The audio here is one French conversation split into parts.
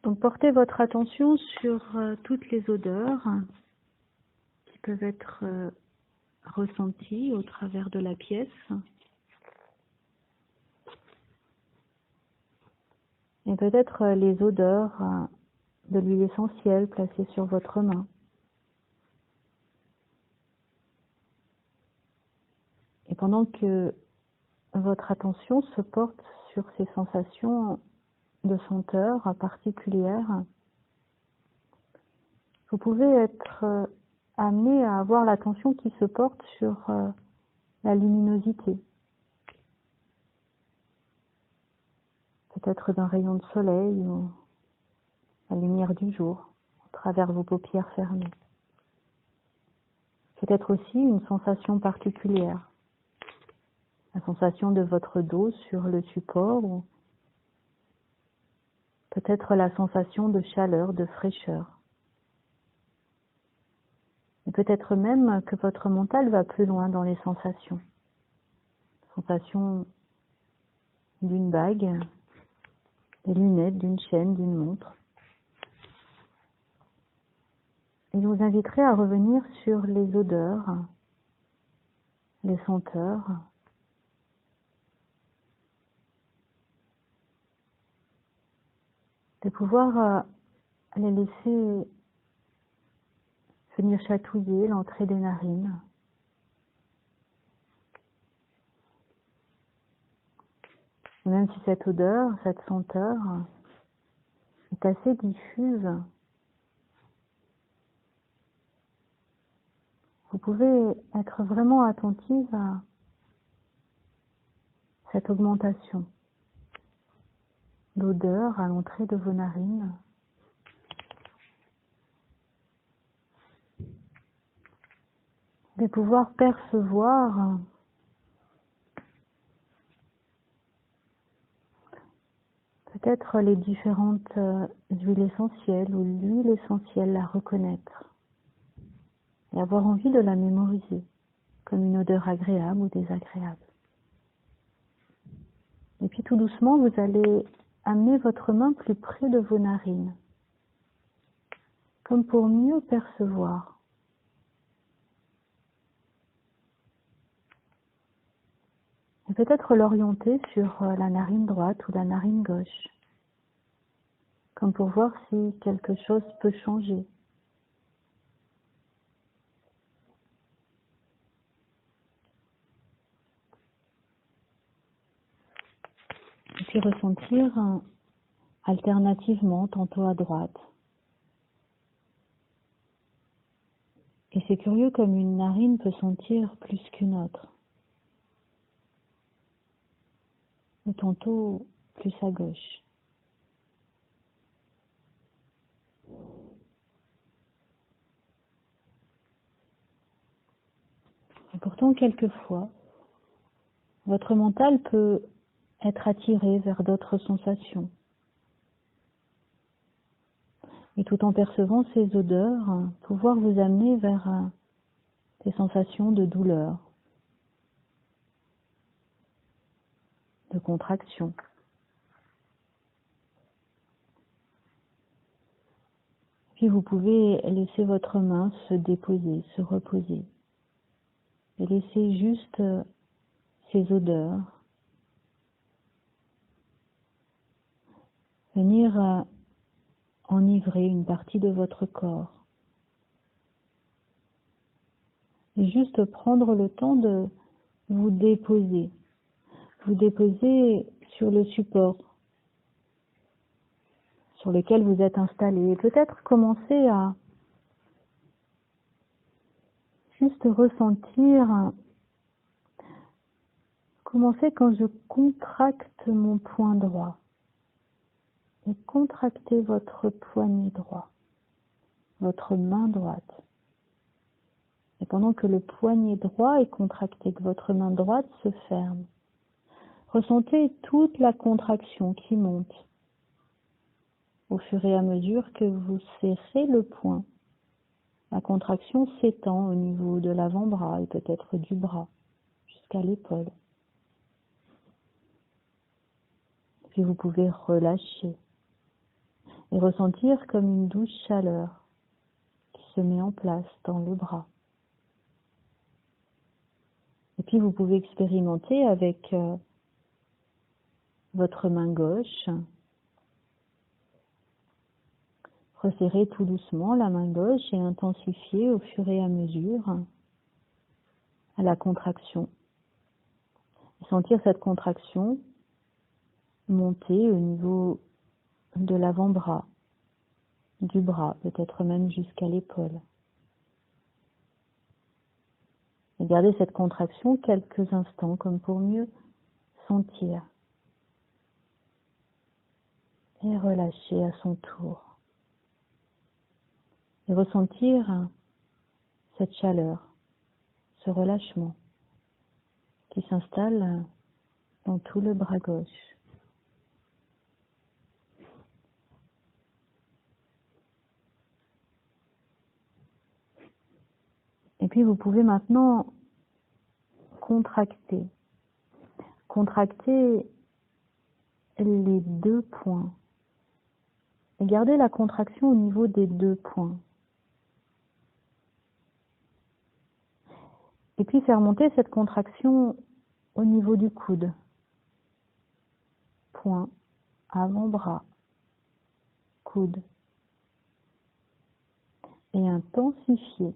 Donc portez votre attention sur toutes les odeurs qui peuvent être ressenties au travers de la pièce. Et peut-être les odeurs de l'huile essentielle placée sur votre main. Et pendant que votre attention se porte sur ces sensations de senteur particulières, vous pouvez être amené à avoir l'attention qui se porte sur la luminosité. Peut-être d'un rayon de soleil ou la lumière du jour à travers vos paupières fermées. Peut-être aussi une sensation particulière, la sensation de votre dos sur le support ou peut-être la sensation de chaleur, de fraîcheur. Et peut-être même que votre mental va plus loin dans les sensations. Sensation d'une bague, des lunettes, d'une chaîne, d'une montre. Et je vous inviterai à revenir sur les odeurs, les senteurs, de pouvoir les laisser venir chatouiller l'entrée des narines. Et même si cette odeur, cette senteur est assez diffuse, vous pouvez être vraiment attentive à cette augmentation d'odeur à l'entrée de vos narines. De pouvoir percevoir peut-être les différentes huiles essentielles ou l'huile essentielle, la reconnaître et avoir envie de la mémoriser comme une odeur agréable ou désagréable. Et puis tout doucement, vous allez amener votre main plus près de vos narines, comme pour mieux percevoir. Et peut-être l'orienter sur la narine droite ou la narine gauche, comme pour voir si quelque chose peut changer. Et puis ressentir alternativement, tantôt à droite. Et c'est curieux comme une narine peut sentir plus qu'une autre. Ou tantôt plus à gauche. Et pourtant, quelquefois, votre mental peut être attiré vers d'autres sensations. Et tout en percevant ces odeurs, pouvoir vous amener vers des sensations de douleur, de contraction. Puis vous pouvez laisser votre main se déposer, se reposer. Et laisser juste ces odeurs venir enivrer une partie de votre corps. Et juste prendre le temps de vous déposer sur le support sur lequel vous êtes installé. Et peut-être commencer à juste ressentir, commencer quand je contracte mon poing droit. Et contractez votre poignet droit, votre main droite. Et pendant que le poignet droit est contracté, que votre main droite se ferme, ressentez toute la contraction qui monte au fur et à mesure que vous serrez le poing. La contraction s'étend au niveau de l'avant-bras et peut-être du bras jusqu'à l'épaule. Puis vous pouvez relâcher. et ressentir comme une douce chaleur qui se met en place dans le bras. Et puis vous pouvez expérimenter avec votre main gauche. Resserrer tout doucement la main gauche et intensifier au fur et à mesure à la contraction. Et sentir cette contraction monter au niveau de l'avant-bras, du bras, peut-être même jusqu'à l'épaule. Et gardez cette contraction quelques instants comme pour mieux sentir. Et relâcher à son tour. Et ressentir cette chaleur, ce relâchement qui s'installe dans tout le bras gauche. Et puis vous pouvez maintenant contracter les deux points. Et gardez la contraction au niveau des deux points. Et puis faire monter cette contraction au niveau du coude. Point, avant-bras, coude. Et intensifier.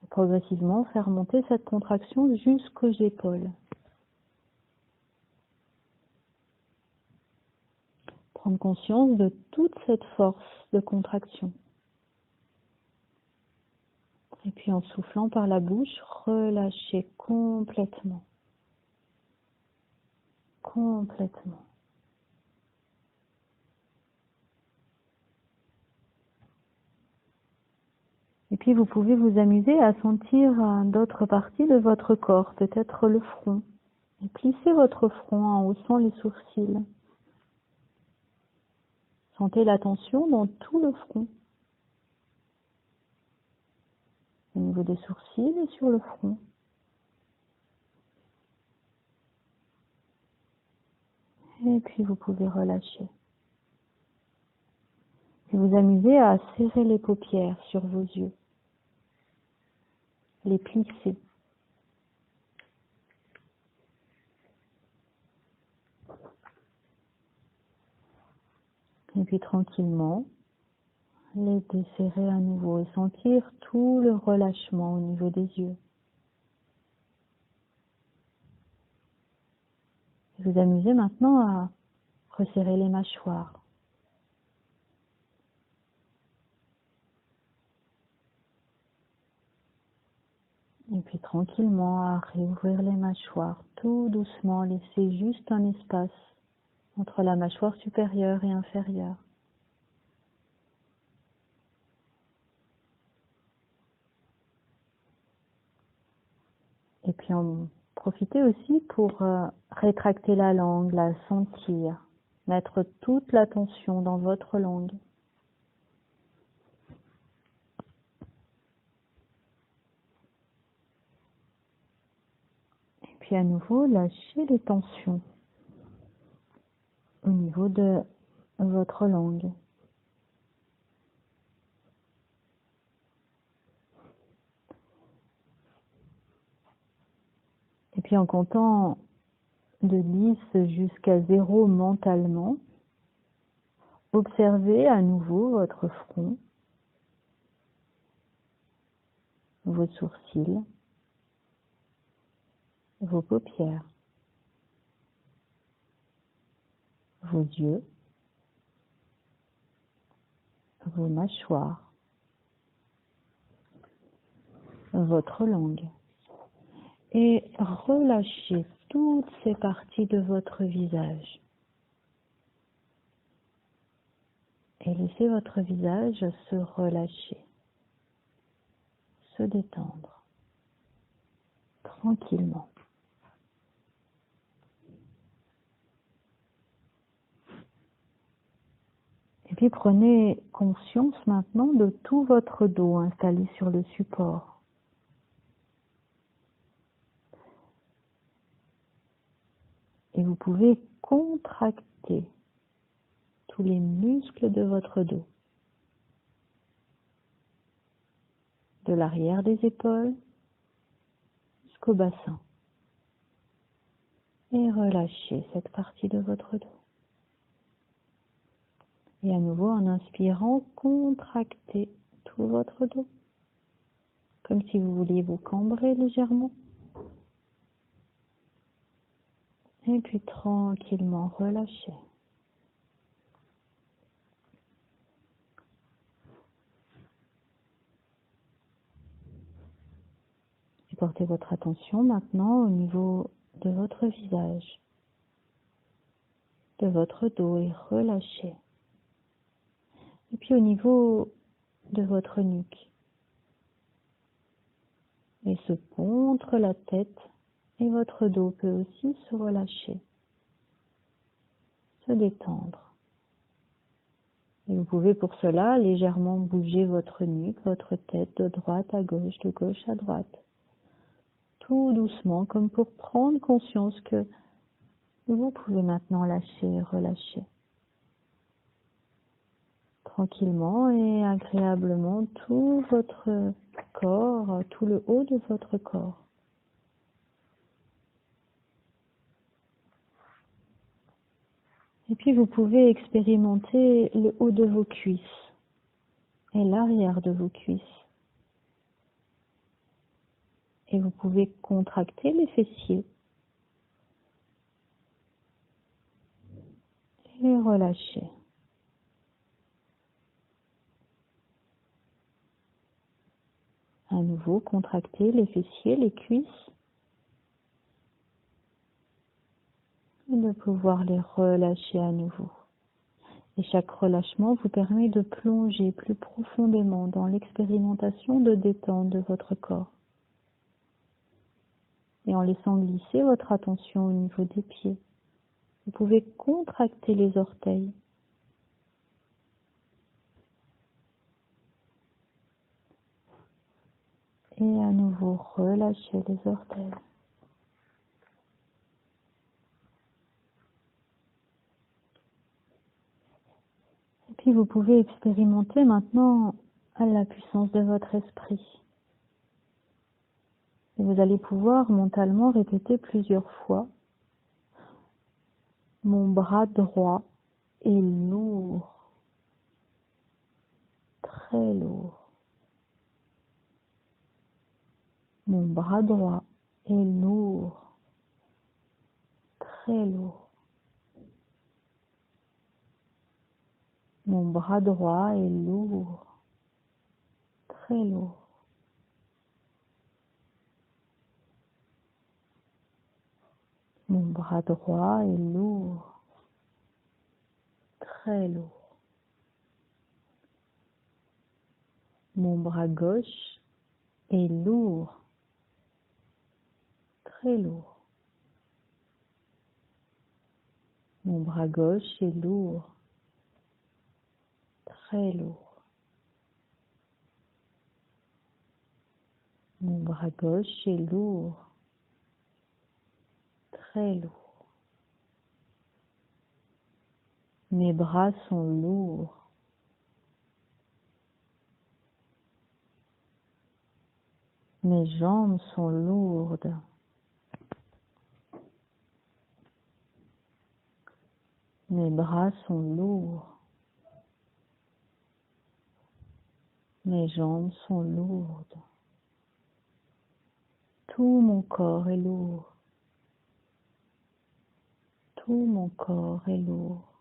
Et progressivement faire monter cette contraction jusqu'aux épaules. Prendre conscience de toute cette force de contraction. Et puis en soufflant par la bouche, relâchez complètement. Complètement. Et puis vous pouvez vous amuser à sentir d'autres parties de votre corps, peut-être le front. Et plissez votre front en haussant les sourcils. Sentez la tension dans tout le front. Au niveau des sourcils et sur le front. Et puis vous pouvez relâcher. Et vous amusez à serrer les paupières sur vos yeux. Les plisser. Et puis tranquillement, les desserrer à nouveau et sentir tout le relâchement au niveau des yeux. Vous amusez maintenant à resserrer les mâchoires. Et puis tranquillement à réouvrir les mâchoires, tout doucement, laisser juste un espace entre la mâchoire supérieure et inférieure. Et puis profitez aussi pour rétracter la langue, la sentir, mettre toute l'attention dans votre langue. Et puis à nouveau, lâchez les tensions au niveau de votre langue. Et puis en comptant de 10 jusqu'à 0 mentalement, observez à nouveau votre front, vos sourcils, vos paupières, vos yeux, vos mâchoires, votre langue. Et relâchez toutes ces parties de votre visage. Et laissez votre visage se relâcher, se détendre, tranquillement. Et puis prenez conscience maintenant de tout votre dos installé sur le support. Et vous pouvez contracter tous les muscles de votre dos. De l'arrière des épaules jusqu'au bassin. Et relâchez cette partie de votre dos. Et à nouveau, en inspirant, contractez tout votre dos. Comme si vous vouliez vous cambrer légèrement. Et puis tranquillement relâchez. Et portez votre attention maintenant au niveau de votre visage, de votre dos et relâchez. Et puis au niveau de votre nuque. Et ce pont entre la tête et votre dos peut aussi se relâcher, se détendre. Et vous pouvez pour cela légèrement bouger votre nuque, votre tête de droite à gauche, de gauche à droite. Tout doucement, comme pour prendre conscience que vous pouvez maintenant lâcher et relâcher. Tranquillement et agréablement tout votre corps, tout le haut de votre corps. Et puis vous pouvez expérimenter le haut de vos cuisses et l'arrière de vos cuisses. Et vous pouvez contracter les fessiers et relâcher. À nouveau, contractez les fessiers, les cuisses. Et de pouvoir les relâcher à nouveau. Et chaque relâchement vous permet de plonger plus profondément dans l'expérimentation de détente de votre corps. Et en laissant glisser votre attention au niveau des pieds, vous pouvez contracter les orteils. Et à nouveau relâcher les orteils. Et puis vous pouvez expérimenter maintenant la puissance de votre esprit. Et vous allez pouvoir mentalement répéter plusieurs fois: mon bras droit est lourd, très lourd. Mon bras droit est lourd, très lourd. Mon bras droit est lourd, très lourd. Mon bras droit est lourd, très lourd. Mon bras gauche est lourd, très lourd. Mon bras gauche est lourd, très lourd. Mon bras gauche est lourd, très lourd. Mes bras sont lourds. Mes jambes sont lourdes. Mes bras sont lourds. Mes jambes sont lourdes. Tout mon corps est lourd. Tout mon corps est lourd.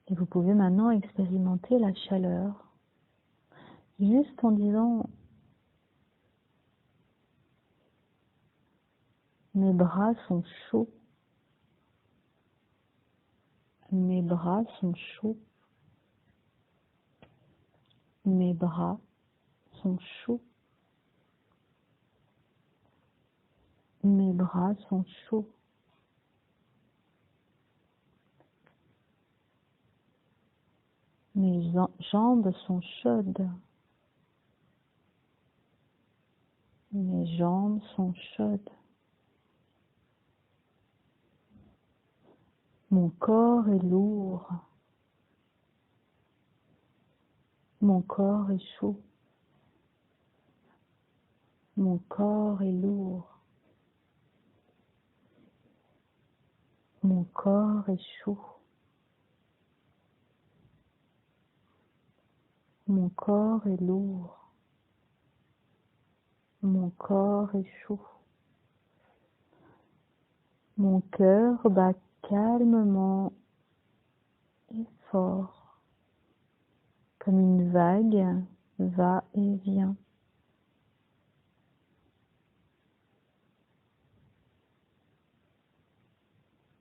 Et vous pouvez maintenant expérimenter la chaleur, juste en disant: mes bras sont chauds. Mes bras sont chauds. Mes bras sont chauds. Mes bras sont chauds. Mes jambes sont chaudes. Mes jambes sont chaudes. Mon corps est lourd. Mon corps est chaud. Mon corps est lourd. Mon corps est chaud. Mon corps est lourd. Mon corps est chaud. Mon cœur bat calmement et fort, comme une vague va et vient.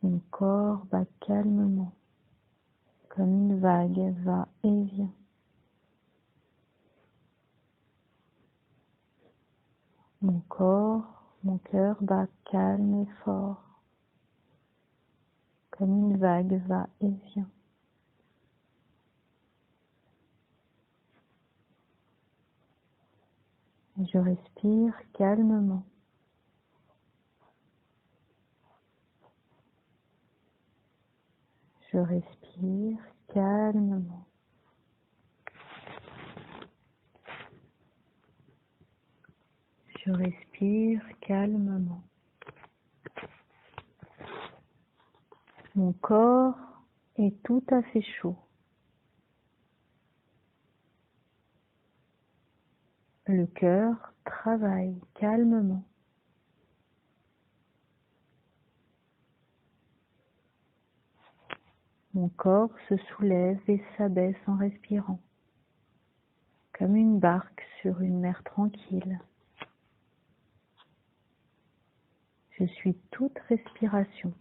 Mon corps bat calmement, comme une vague va et vient. Mon cœur bat calme et fort, comme une vague va et vient. Et je respire calmement. Je respire calmement. Je respire calmement. Mon corps est tout à fait chaud. Le cœur travaille calmement. Mon corps se soulève et s'abaisse en respirant, comme une barque sur une mer tranquille. Je suis toute respiration.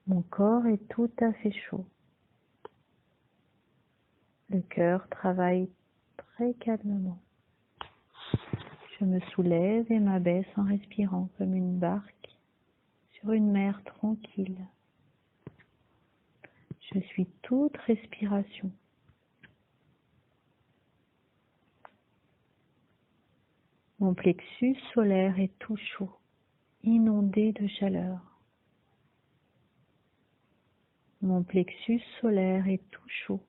Mon corps est tout à fait chaud. Le cœur travaille très calmement. Je me soulève et m'abaisse en respirant comme une barque sur une mer tranquille. Je suis toute respiration. Mon plexus solaire est tout chaud, inondé de chaleur. Mon plexus solaire est tout chaud,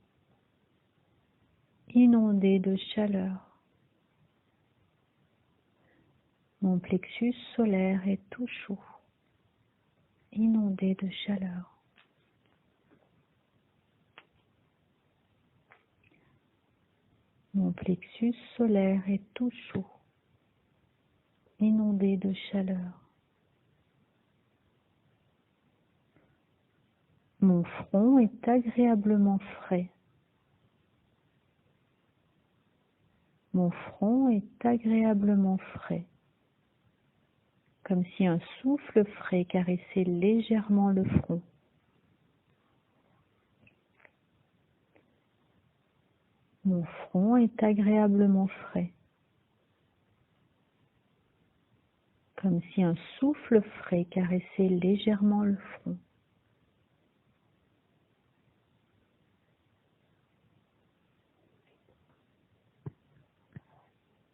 inondé de chaleur. Mon plexus solaire est tout chaud, inondé de chaleur. Mon plexus solaire est tout chaud, inondé de chaleur. Mon front est agréablement frais. Mon front est agréablement frais, comme si un souffle frais caressait légèrement le front. Mon front est agréablement frais, comme si un souffle frais caressait légèrement le front.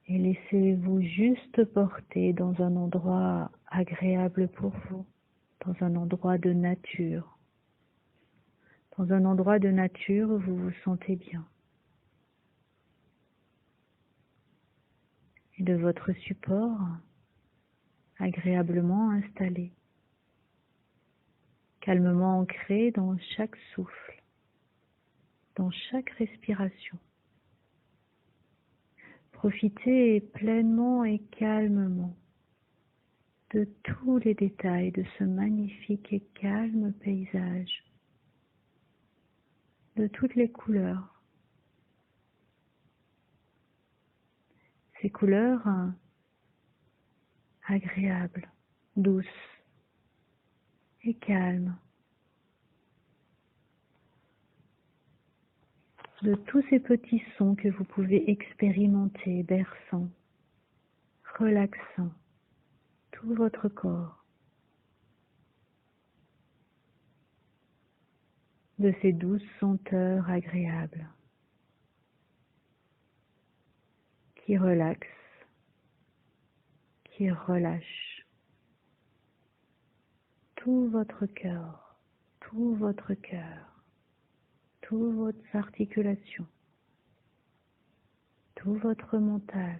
Et laissez-vous juste porter dans un endroit agréable pour vous, dans un endroit de nature. Dans un endroit de nature où vous vous sentez bien. Et de votre support, agréablement installé, calmement ancré dans chaque souffle, dans chaque respiration. Profitez pleinement et calmement de tous les détails de ce magnifique et calme paysage, de toutes les couleurs. Ces couleurs agréables, douces et calmes. De tous ces petits sons que vous pouvez expérimenter, berçant, relaxant tout votre corps. De ces douces senteurs agréables qui relaxent, qui relâchent, tout votre cœur, toutes vos articulations, tout votre mental.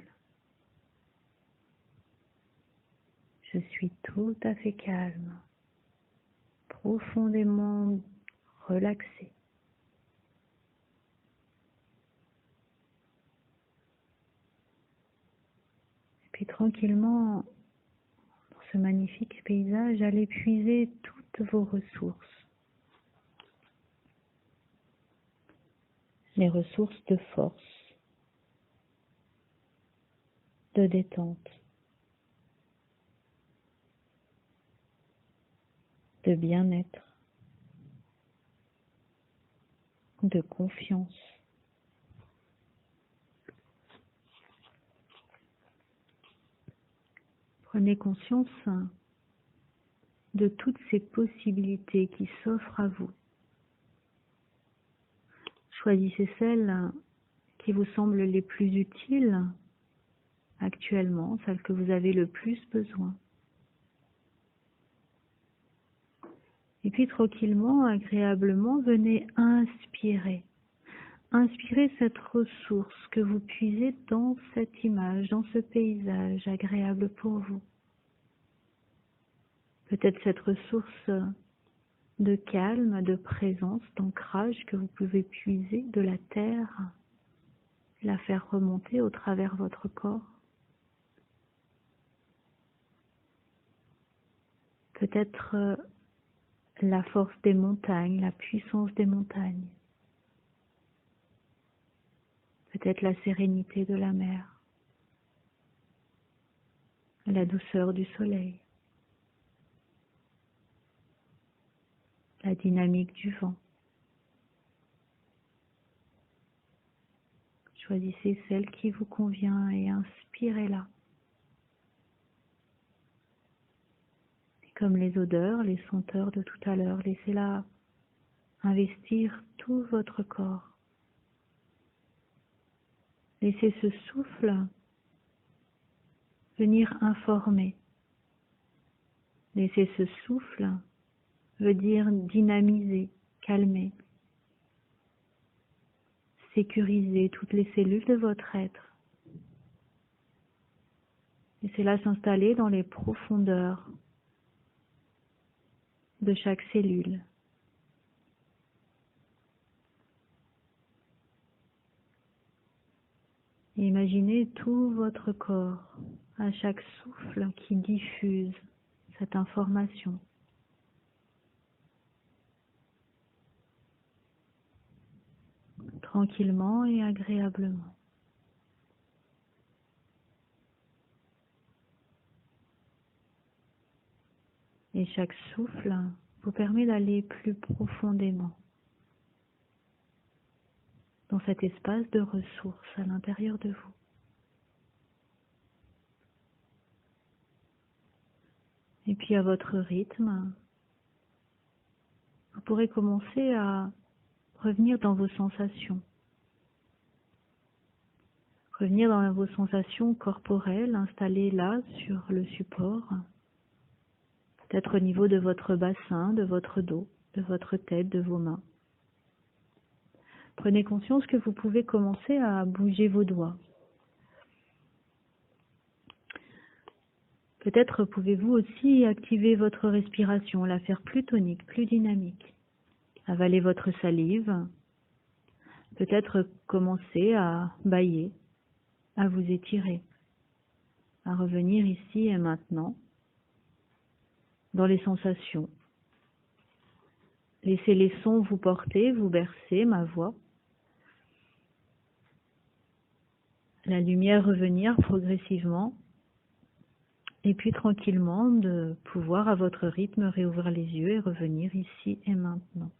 Je suis tout à fait calme, profondément relaxé. Et puis tranquillement, dans ce magnifique paysage, allez puiser toutes vos ressources. Les ressources de force, de détente, de bien-être, de confiance. Prenez conscience de toutes ces possibilités qui s'offrent à vous. Choisissez celles qui vous semblent les plus utiles actuellement, celles que vous avez le plus besoin. Et puis tranquillement, agréablement, venez inspirer. Inspirez cette ressource que vous puisez dans cette image, dans ce paysage agréable pour vous. Peut-être cette ressource de calme, de présence, d'ancrage que vous pouvez puiser de la terre, la faire remonter au travers votre corps. Peut-être la force des montagnes, la puissance des montagnes. Peut-être la sérénité de la mer, la douceur du soleil, la dynamique du vent. Choisissez celle qui vous convient et inspirez-la. Et comme les odeurs, les senteurs de tout à l'heure, laissez-la investir tout votre corps. Laissez ce souffle venir informer. Laissez ce souffle veut dire dynamiser, calmer, sécuriser toutes les cellules de votre être. Laissez-la s'installer dans les profondeurs de chaque cellule. Et imaginez tout votre corps à chaque souffle qui diffuse cette information. Tranquillement et agréablement. Et chaque souffle vous permet d'aller plus profondément dans cet espace de ressources à l'intérieur de vous. Et puis à votre rythme, vous pourrez commencer à revenir dans vos sensations. Revenir dans vos sensations corporelles installées là sur le support, peut-être au niveau de votre bassin, de votre dos, de votre tête, de vos mains. Prenez conscience que vous pouvez commencer à bouger vos doigts. Peut-être pouvez-vous aussi activer votre respiration, la faire plus tonique, plus dynamique. Avaler votre salive. Peut-être commencer à bâiller, à vous étirer, à revenir ici et maintenant, dans les sensations. Laissez les sons vous porter, vous bercer, ma voix. La lumière revenir progressivement. Et puis tranquillement de pouvoir à votre rythme réouvrir les yeux et revenir ici et maintenant.